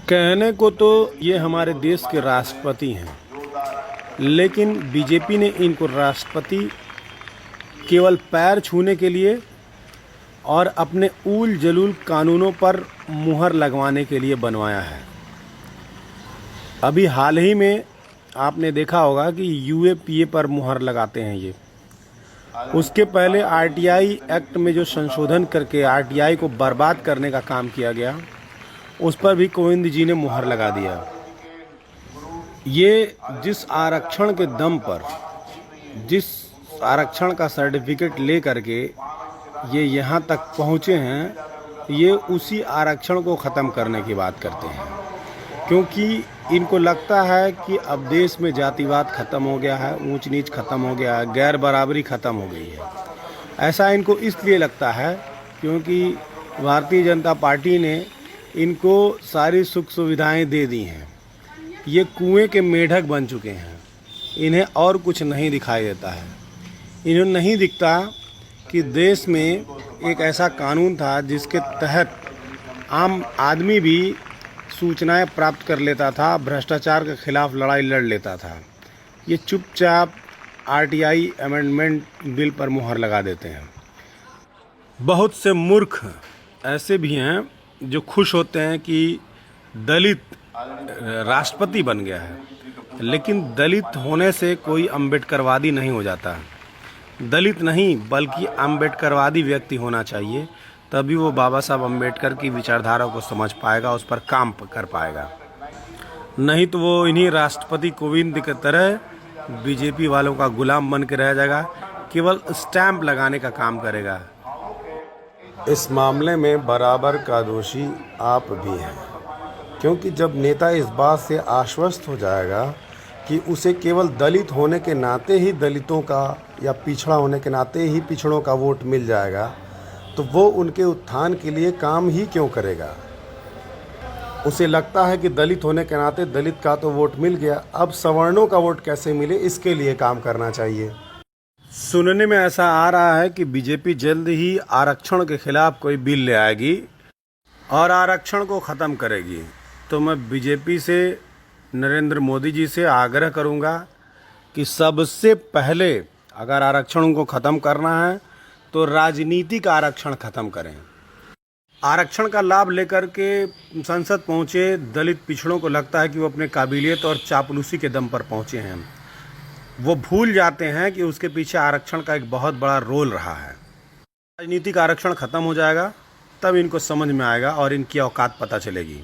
कहने को तो ये हमारे देश के राष्ट्रपति हैं, लेकिन बीजेपी ने इनको राष्ट्रपति केवल पैर छूने के लिए और अपने ऊल जलूल कानूनों पर मुहर लगवाने के लिए बनवाया है। अभी हाल ही में आपने देखा होगा कि यूएपीए पर मुहर लगाते हैं ये। उसके पहले आरटीआई एक्ट में जो संशोधन करके आरटीआई को बर्बाद करने का काम किया गया, उस पर भी कोविंद जी ने मुहर लगा दिया। ये जिस आरक्षण के दम पर, जिस आरक्षण का सर्टिफिकेट ले करके ये यहाँ तक पहुँचे हैं, ये उसी आरक्षण को ख़त्म करने की बात करते हैं, क्योंकि इनको लगता है कि अब देश में जातिवाद ख़त्म हो गया है, ऊंच नीच ख़त्म हो गया है, गैर बराबरी ख़त्म हो गई है। ऐसा इनको इसलिए लगता है क्योंकि भारतीय जनता पार्टी ने इनको सारी सुख सुविधाएं दे दी हैं। ये कुएं के मेढक बन चुके हैं, इन्हें और कुछ नहीं दिखाई देता है। इन्हें नहीं दिखता कि देश में एक ऐसा कानून था जिसके तहत आम आदमी भी सूचनाएं प्राप्त कर लेता था, भ्रष्टाचार के खिलाफ लड़ाई लड़ लेता था। ये चुपचाप आरटीआई अमेंडमेंट बिल पर मुहर लगा देते हैं। बहुत से मूर्ख ऐसे भी हैं जो खुश होते हैं कि दलित राष्ट्रपति बन गया है, लेकिन दलित होने से कोई अम्बेडकरवादी नहीं हो जाता। दलित नहीं बल्कि अम्बेडकरवादी व्यक्ति होना चाहिए, तभी वो बाबा साहब अम्बेडकर की विचारधारा को समझ पाएगा, उस पर काम कर पाएगा। नहीं तो वो इन्हीं राष्ट्रपति कोविंद की तरह बीजेपी वालों का गुलाम बन के रह जाएगा, केवल स्टैंप लगाने का काम करेगा। इस मामले में बराबर का दोषी आप भी हैं, क्योंकि जब नेता इस बात से आश्वस्त हो जाएगा कि उसे केवल दलित होने के नाते ही दलितों का या पिछड़ा होने के नाते ही पिछड़ों का वोट मिल जाएगा, तो वो उनके उत्थान के लिए काम ही क्यों करेगा। उसे लगता है कि दलित होने के नाते दलित का तो वोट मिल गया, अब सवर्णों का वोट कैसे मिले, इसके लिए काम करना चाहिए। सुनने में ऐसा आ रहा है कि बीजेपी जल्द ही आरक्षण के खिलाफ कोई बिल ले आएगी और आरक्षण को ख़त्म करेगी। तो मैं बीजेपी से, नरेंद्र मोदी जी से आग्रह करूंगा कि सबसे पहले अगर आरक्षण को ख़त्म करना है तो राजनीतिक आरक्षण ख़त्म करें। आरक्षण का लाभ लेकर के संसद पहुंचे दलित पिछड़ों को लगता है कि वो अपने काबिलियत और चापलूसी के दम पर पहुंचे हैं। वो भूल जाते हैं कि उसके पीछे आरक्षण का एक बहुत बड़ा रोल रहा है। राजनीतिक आरक्षण ख़त्म हो जाएगा, तब इनको समझ में आएगा और इनकी औकात पता चलेगी।